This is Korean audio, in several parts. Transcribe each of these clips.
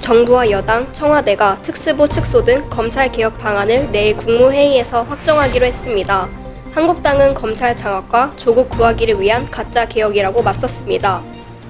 정부와 여당, 청와대가 특수부 축소 등 검찰 개혁 방안을 내일 국무회의에서 확정하기로 했습니다. 한국당은 검찰 장악과 조국 구하기를 위한 가짜 개혁이라고 맞섰습니다.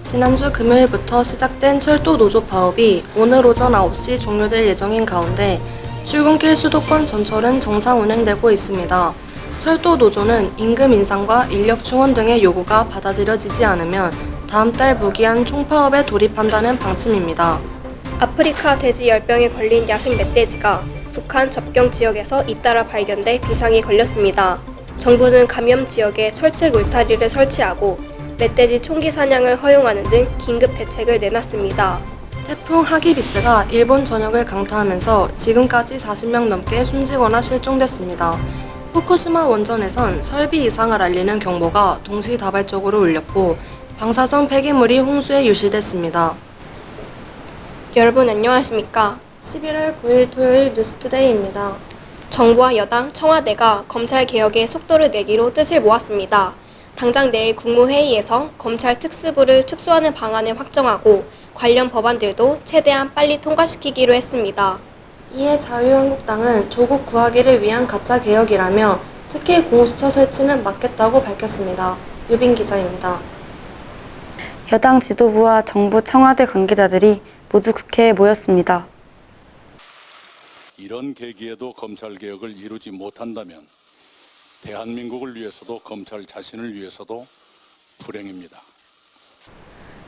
지난주 금요일부터 시작된 철도 노조 파업이 오늘 오전 9시 종료될 예정인 가운데 출근길 수도권 전철은 정상 운행되고 있습니다. 철도 노조는 임금 인상과 인력 충원 등의 요구가 받아들여지지 않으면 다음 달 무기한 총파업에 돌입한다는 방침입니다. 아프리카 돼지 열병에 걸린 야생 멧돼지가 북한 접경 지역에서 잇따라 발견돼 비상이 걸렸습니다. 정부는 감염 지역에 철책 울타리를 설치하고 멧돼지 총기 사냥을 허용하는 등 긴급 대책을 내놨습니다. 태풍 하기비스가 일본 전역을 강타하면서 지금까지 40명 넘게 숨지거나 실종됐습니다. 후쿠시마 원전에선 설비 이상을 알리는 경보가 동시다발적으로 울렸고 방사성 폐기물이 홍수에 유실됐습니다. 여러분 안녕하십니까? 11월 9일 토요일 뉴스투데이입니다. 정부와 여당, 청와대가 검찰 개혁에 속도를 내기로 뜻을 모았습니다. 당장 내일 국무회의에서 검찰 특수부를 축소하는 방안을 확정하고 관련 법안들도 최대한 빨리 통과시키기로 했습니다. 이에 자유한국당은 조국 구하기를 위한 가짜 개혁이라며 특히 공수처 설치는 막겠다고 밝혔습니다. 유빈 기자입니다. 여당 지도부와 정부 청와대 관계자들이 모두 국회에 모였습니다. 이런 계기에도 검찰개혁을 이루지 못한다면 대한민국을 위해서도 검찰 자신을 위해서도 불행입니다.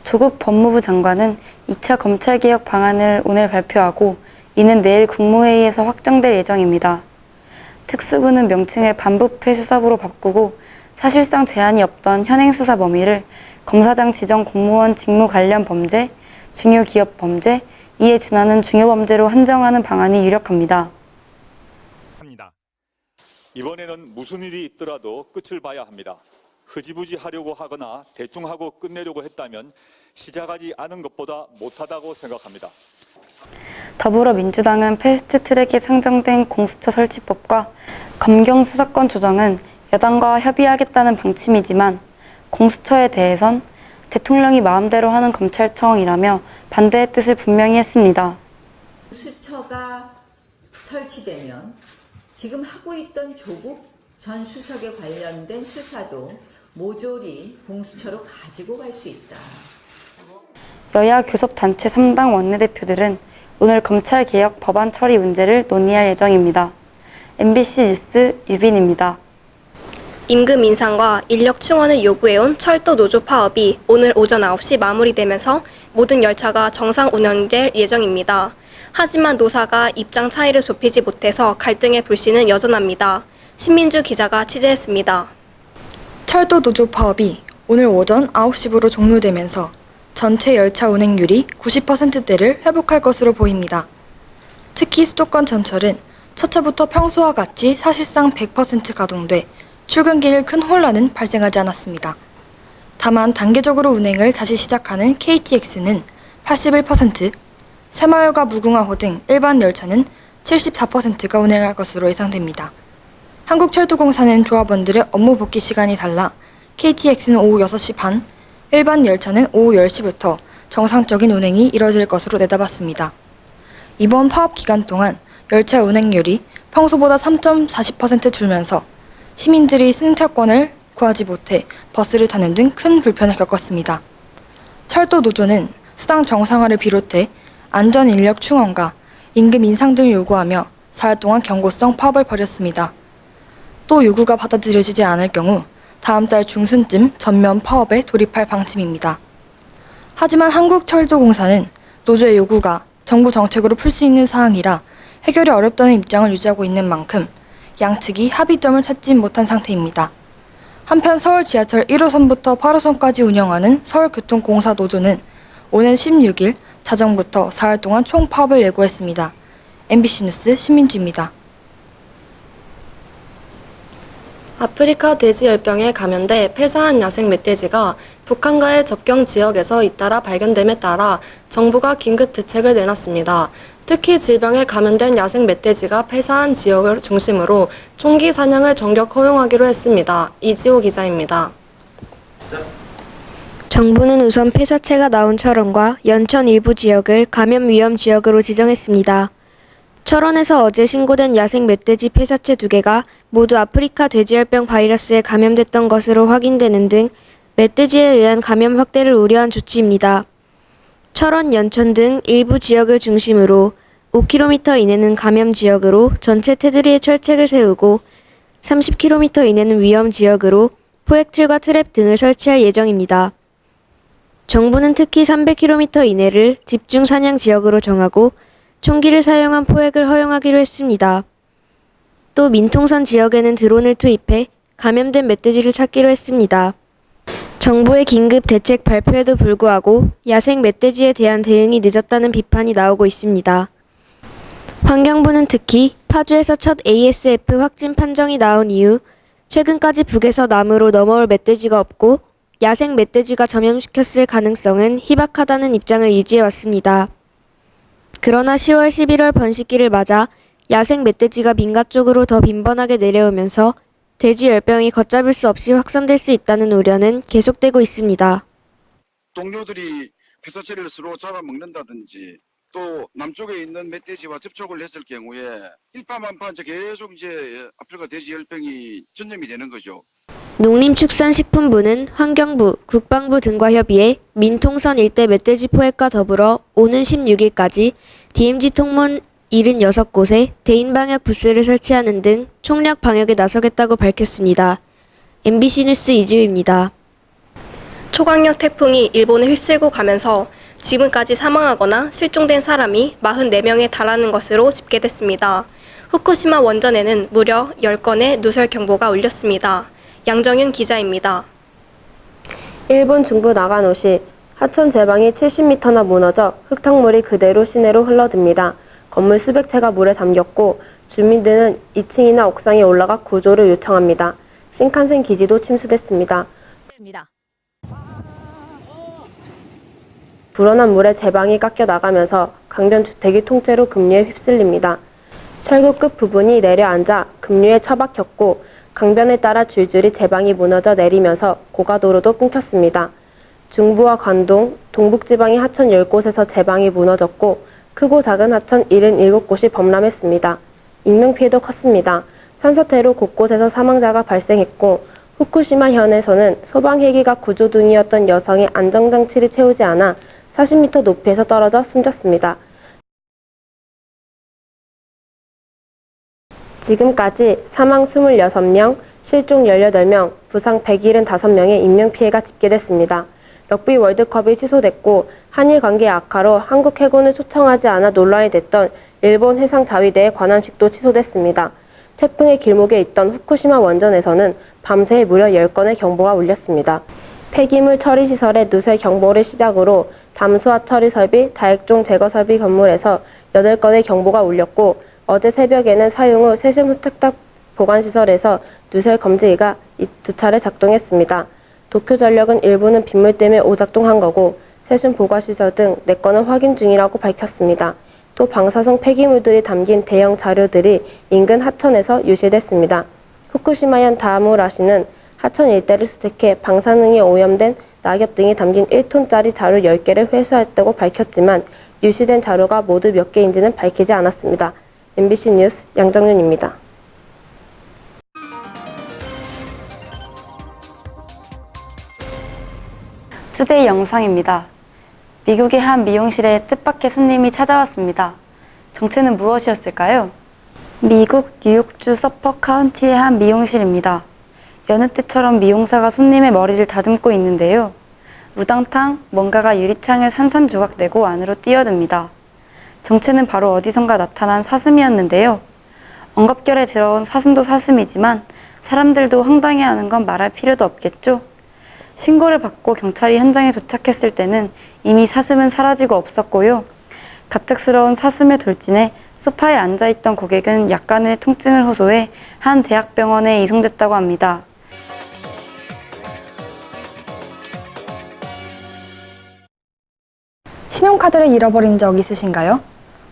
조국 법무부 장관은 2차 검찰개혁 방안을 오늘 발표하고 이는 내일 국무회의에서 확정될 예정입니다. 특수부는 명칭을 반부패 수사부로 바꾸고 사실상 제한이 없던 현행 수사 범위를 검사장 지정 공무원 직무 관련 범죄, 중요기업 범죄, 이에 준하는 중요범죄로 한정하는 방안이 유력합니다. 이번에는 무슨 일이 있더라도 끝을 봐야 합니다. 흐지부지 하려고 하거나 대충 하고 끝내려고 했다면 시작하지 않은 것보다 못하다고 생각합니다. 더불어민주당은 패스트트랙에 상정된 공수처 설치법과 검경 수사권 조정은 여당과 협의하겠다는 방침이지만 공수처에 대해선 대통령이 마음대로 하는 검찰청이라며 반대의 뜻을 분명히 했습니다. 공수처가 설치되면 지금 하고 있던 조국 전 수석에 관련된 수사도 모조리 공수처로 가지고 갈 수 있다. 여야 교섭단체 3당 원내대표들은 오늘 검찰개혁 법안 처리 문제를 논의할 예정입니다. MBC 뉴스 유빈입니다. 임금 인상과 인력 충원을 요구해온 철도 노조 파업이 오늘 오전 9시 마무리되면서 모든 열차가 정상 운행될 예정입니다. 하지만 노사가 입장 차이를 좁히지 못해서 갈등의 불씨는 여전합니다. 신민주 기자가 취재했습니다. 철도 노조 파업이 오늘 오전 9시부로 종료되면서 전체 열차 운행률이 90%대를 회복할 것으로 보입니다. 특히 수도권 전철은 첫 차부터 평소와 같이 사실상 100% 가동돼 출근길 큰 혼란은 발생하지 않았습니다. 다만 단계적으로 운행을 다시 시작하는 KTX는 81%, 새마을과 무궁화호 등 일반 열차는 74%가 운행할 것으로 예상됩니다. 한국철도공사는 조합원들의 업무 복귀 시간이 달라 KTX는 오후 6시 반, 일반 열차는 오후 10시부터 정상적인 운행이 이뤄질 것으로 내다봤습니다. 이번 파업 기간 동안 열차 운행률이 평소보다 3.40% 줄면서 시민들이 승차권을 구하지 못해 버스를 타는 등 큰 불편을 겪었습니다. 철도 노조는 수당 정상화를 비롯해 안전 인력 충원과 임금 인상 등을 요구하며 사흘 동안 경고성 파업을 벌였습니다. 또 요구가 받아들여지지 않을 경우 다음 달 중순쯤 전면 파업에 돌입할 방침입니다. 하지만 한국철도공사는 노조의 요구가 정부 정책으로 풀 수 있는 사항이라 해결이 어렵다는 입장을 유지하고 있는 만큼 양측이 합의점을 찾지 못한 상태입니다. 한편 서울 지하철 1호선부터 8호선까지 운영하는 서울교통공사 노조는 오는 16일 자정부터 사흘 동안 총파업을 예고했습니다. MBC 뉴스 신민주입니다. 아프리카 돼지 열병에 감염돼 폐사한 야생 멧돼지가 북한과의 접경 지역에서 잇따라 발견됨에 따라 정부가 긴급 대책을 내놨습니다. 특히 질병에 감염된 야생 멧돼지가 폐사한 지역을 중심으로 총기 사냥을 전격 허용하기로 했습니다. 이지호 기자입니다. 정부는 우선 폐사체가 나온 철원과 연천 일부 지역을 감염 위험 지역으로 지정했습니다. 철원에서 어제 신고된 야생 멧돼지 폐사체 2개가 모두 아프리카 돼지열병 바이러스에 감염됐던 것으로 확인되는 등 멧돼지에 의한 감염 확대를 우려한 조치입니다. 철원, 연천 등 일부 지역을 중심으로 5km 이내는 감염 지역으로 전체 테두리에 철책을 세우고 30km 이내는 위험 지역으로 포획틀과 트랩 등을 설치할 예정입니다. 정부는 특히 300km 이내를 집중 사냥 지역으로 정하고 총기를 사용한 포획을 허용하기로 했습니다. 또 민통선 지역에는 드론을 투입해 감염된 멧돼지를 찾기로 했습니다. 정부의 긴급 대책 발표에도 불구하고 야생 멧돼지에 대한 대응이 늦었다는 비판이 나오고 있습니다. 환경부는 특히 파주에서 첫 ASF 확진 판정이 나온 이후 최근까지 북에서 남으로 넘어올 멧돼지가 없고 야생 멧돼지가 전염시켰을 가능성은 희박하다는 입장을 유지해왔습니다. 그러나 10월 11월 번식기를 맞아 야생 멧돼지가 민가 쪽으로 더 빈번하게 내려오면서 돼지 열병이 걷잡을 수 없이 확산될 수 있다는 우려는 계속되고 있습니다. 동료들이 폐사체를 서로 잡아먹는다든지 또 남쪽에 있는 멧돼지와 접촉을 했을 경우에 일파만파 이제 계속 이제 아프리카 돼지 열병이 전염이 되는 거죠. 농림축산식품부는 환경부, 국방부 등과 협의해 민통선 일대 멧돼지 포획과 더불어 오는 16일까지 DMZ 통문 76곳에 대인방역 부스를 설치하는 등 총력 방역에 나서겠다고 밝혔습니다. MBC 뉴스 이지우입니다. 초강력 태풍이 일본을 휩쓸고 가면서 지금까지 사망하거나 실종된 사람이 44명에 달하는 것으로 집계됐습니다. 후쿠시마 원전에는 무려 10건의 누설 경보가 울렸습니다. 양정윤 기자입니다. 일본 중부 나가노시 하천 제방이 70m나 무너져 흙탕물이 그대로 시내로 흘러듭니다. 건물 수백 채가 물에 잠겼고 주민들은 2층이나 옥상에 올라가 구조를 요청합니다. 신칸센 기지도 침수됐습니다. 불어난 물에 제방이 깎여 나가면서 강변 주택이 통째로 급류에 휩쓸립니다. 철구끝 부분이 내려앉아 급류에 처박혔고 강변을 따라 줄줄이 제방이 무너져 내리면서 고가도로도 끊겼습니다. 중부와 관동, 동북지방의 하천 10곳에서 제방이 무너졌고 크고 작은 하천 77곳이 범람했습니다. 인명피해도 컸습니다. 산사태로 곳곳에서 사망자가 발생했고 후쿠시마 현에서는 소방 헬기가 구조 중이었던 여성의 안정장치를 채우지 않아 40m 높이에서 떨어져 숨졌습니다. 지금까지 사망 26명, 실종 18명, 부상 175명의 인명피해가 집계됐습니다. 럭비 월드컵이 취소됐고 한일 관계 악화로 한국 해군을 초청하지 않아 논란이 됐던 일본 해상자위대의 관함식도 취소됐습니다. 태풍의 길목에 있던 후쿠시마 원전에서는 밤새 무려 10건의 경보가 울렸습니다. 폐기물 처리시설의 누설 경보를 시작으로 담수화 처리 설비, 다액종 제거 설비 건물에서 8건의 경보가 울렸고 어제 새벽에는 사용 후 세심 후착탁 보관시설에서 누설 검지기가 2차례 작동했습니다. 도쿄전력은 일부는 빗물 때문에 오작동한 거고 세심 보관시설 등 4건은 확인 중이라고 밝혔습니다. 또 방사성 폐기물들이 담긴 대형 자료들이 인근 하천에서 유실됐습니다. 후쿠시마현 다무라시는 하천 일대를 수색해 방사능이 오염된 낙엽 등이 담긴 1톤짜리 자료 10개를 회수했다고 밝혔지만 유실된 자료가 모두 몇 개인지는 밝히지 않았습니다. MBC 뉴스 양정윤입니다. 투데이 영상입니다. 미국의 한 미용실에 뜻밖의 손님이 찾아왔습니다. 정체는 무엇이었을까요? 미국 뉴욕주 서퍼 카운티의 한 미용실입니다. 여느 때처럼 미용사가 손님의 머리를 다듬고 있는데요. 우당탕 뭔가가 유리창을 산산조각내고 안으로 뛰어듭니다. 정체는 바로 어디선가 나타난 사슴이었는데요. 엉겁결에 들어온 사슴도 사슴이지만 사람들도 황당해하는 건 말할 필요도 없겠죠? 신고를 받고 경찰이 현장에 도착했을 때는 이미 사슴은 사라지고 없었고요. 갑작스러운 사슴의 돌진에 소파에 앉아있던 고객은 약간의 통증을 호소해 한 대학병원에 이송됐다고 합니다. 신용카드를 잃어버린 적 있으신가요?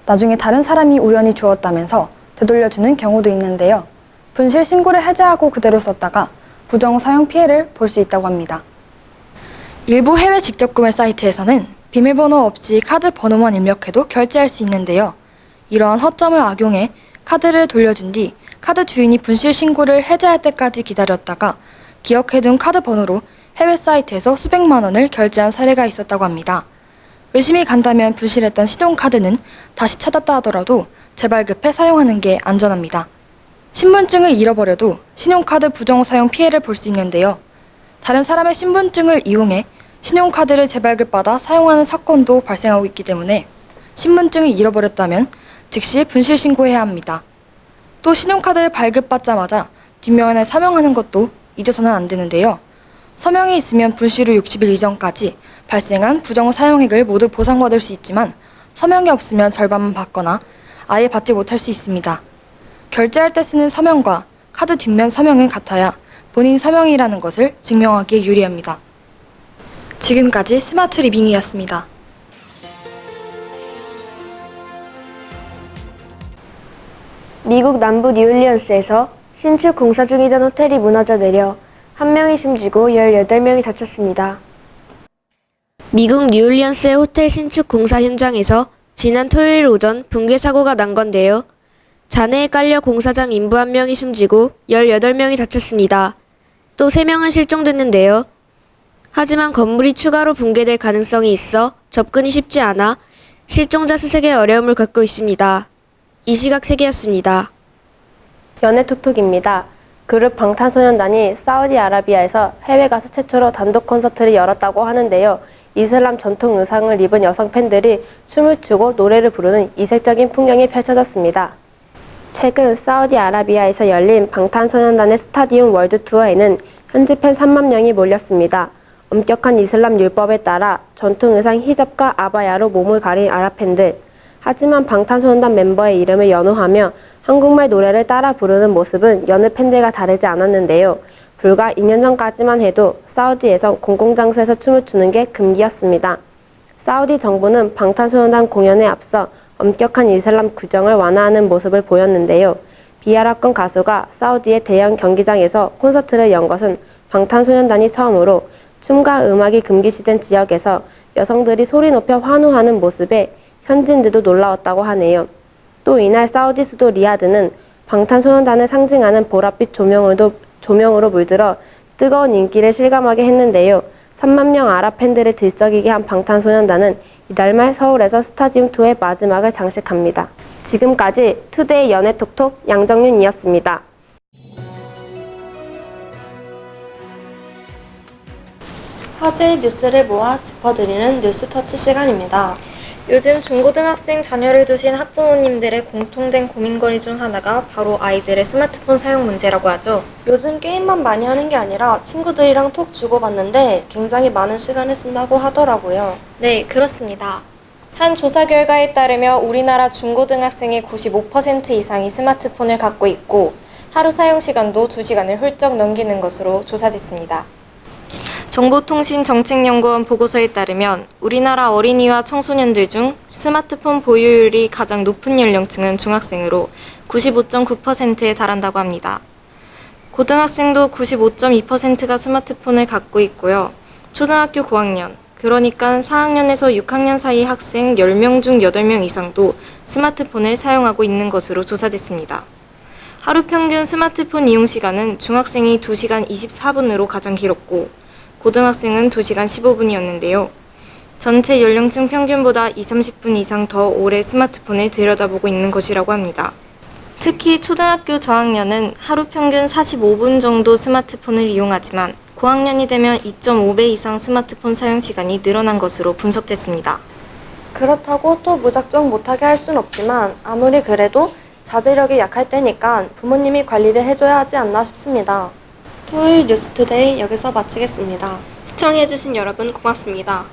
나중에 다른 사람이 우연히 주었다면서 되돌려주는 경우도 있는데요. 분실 신고를 해제하고 그대로 썼다가 부정 사용 피해를 볼 수 있다고 합니다. 일부 해외 직접 구매 사이트에서는 비밀번호 없이 카드 번호만 입력해도 결제할 수 있는데요. 이러한 허점을 악용해 카드를 돌려준 뒤 카드 주인이 분실 신고를 해제할 때까지 기다렸다가 기억해둔 카드 번호로 해외 사이트에서 수백만 원을 결제한 사례가 있었다고 합니다. 의심이 간다면 분실했던 신용카드는 다시 찾았다 하더라도 재발급해 사용하는 게 안전합니다. 신분증을 잃어버려도 신용카드 부정 사용 피해를 볼 수 있는데요. 다른 사람의 신분증을 이용해 신용카드를 재발급받아 사용하는 사건도 발생하고 있기 때문에 신분증을 잃어버렸다면 즉시 분실 신고해야 합니다. 또 신용카드를 발급받자마자 뒷면에 서명하는 것도 잊어서는 안 되는데요. 서명이 있으면 분실 후 60일 이전까지 발생한 부정 사용액을 모두 보상받을 수 있지만 서명이 없으면 절반만 받거나 아예 받지 못할 수 있습니다. 결제할 때 쓰는 서명과 카드 뒷면 서명은 같아야 본인 서명이라는 것을 증명하기에 유리합니다. 지금까지 스마트 리빙이었습니다. 미국 남부 뉴올리언스에서 신축 공사 중이던 호텔이 무너져 내려 1명이 숨지고 18명이 다쳤습니다. 미국 뉴올리언스의 호텔 신축 공사 현장에서 지난 토요일 오전 붕괴 사고가 난 건데요. 잔해에 깔려 공사장 인부 1명이 숨지고 18명이 다쳤습니다. 또 3명은 실종됐는데요. 하지만 건물이 추가로 붕괴될 가능성이 있어 접근이 쉽지 않아 실종자 수색에 어려움을 겪고 있습니다. 이 시각 세계였습니다. 연애톡톡입니다. 그룹 방탄소년단이 사우디아라비아에서 해외 가수 최초로 단독 콘서트를 열었다고 하는데요. 이슬람 전통 의상을 입은 여성 팬들이 춤을 추고 노래를 부르는 이색적인 풍경이 펼쳐졌습니다. 최근 사우디아라비아에서 열린 방탄소년단의 스타디움 월드 투어에는 현지 팬 3만 명이 몰렸습니다. 엄격한 이슬람 율법에 따라 전통 의상 히잡과 아바야로 몸을 가린 아랍 팬들. 하지만 방탄소년단 멤버의 이름을 연호하며 한국말 노래를 따라 부르는 모습은 여느 팬들과 다르지 않았는데요. 불과 2년 전까지만 해도 사우디에선 공공장소에서 춤을 추는 게 금기였습니다. 사우디 정부는 방탄소년단 공연에 앞서 엄격한 이슬람 규정을 완화하는 모습을 보였는데요. 비아랍권 가수가 사우디의 대형 경기장에서 콘서트를 연 것은 방탄소년단이 처음으로 춤과 음악이 금기시된 지역에서 여성들이 소리 높여 환호하는 모습에 현지인들도 놀라웠다고 하네요. 또 이날 사우디 수도 리야드는 방탄소년단을 상징하는 보랏빛 조명으로 물들어 뜨거운 인기를 실감하게 했는데요. 3만 명 아랍 팬들을 들썩이게 한 방탄소년단은 이달 말 서울에서 스타디움 2의 마지막을 장식합니다. 지금까지 투데이 연애톡톡 양정윤이었습니다. 화제의 뉴스를 모아 짚어드리는 뉴스터치 시간입니다. 요즘 중고등학생 자녀를 두신 학부모님들의 공통된 고민거리 중 하나가 바로 아이들의 스마트폰 사용 문제라고 하죠. 요즘 게임만 많이 하는 게 아니라 친구들이랑 톡 주고받는데 굉장히 많은 시간을 쓴다고 하더라고요. 네, 그렇습니다. 한 조사 결과에 따르면 우리나라 중고등학생의 95% 이상이 스마트폰을 갖고 있고 하루 사용 시간도 2시간을 훌쩍 넘기는 것으로 조사됐습니다. 정보통신정책연구원 보고서에 따르면 우리나라 어린이와 청소년들 중 스마트폰 보유율이 가장 높은 연령층은 중학생으로 95.9%에 달한다고 합니다. 고등학생도 95.2%가 스마트폰을 갖고 있고요. 초등학교 고학년, 그러니까 4학년에서 6학년 사이 학생 10명 중 8명 이상도 스마트폰을 사용하고 있는 것으로 조사됐습니다. 하루 평균 스마트폰 이용 시간은 중학생이 2시간 24분으로 가장 길었고 고등학생은 2시간 15분이었는데요. 전체 연령층 평균보다 20-30분 이상 더 오래 스마트폰을 들여다보고 있는 것이라고 합니다. 특히 초등학교 저학년은 하루 평균 45분 정도 스마트폰을 이용하지만 고학년이 되면 2.5배 이상 스마트폰 사용 시간이 늘어난 것으로 분석됐습니다. 그렇다고 또 무작정 못하게 할 순 없지만 아무리 그래도 자제력이 약할 때니까 부모님이 관리를 해줘야 하지 않나 싶습니다. 토요일 뉴스투데이 여기서 마치겠습니다. 시청해주신 여러분 고맙습니다.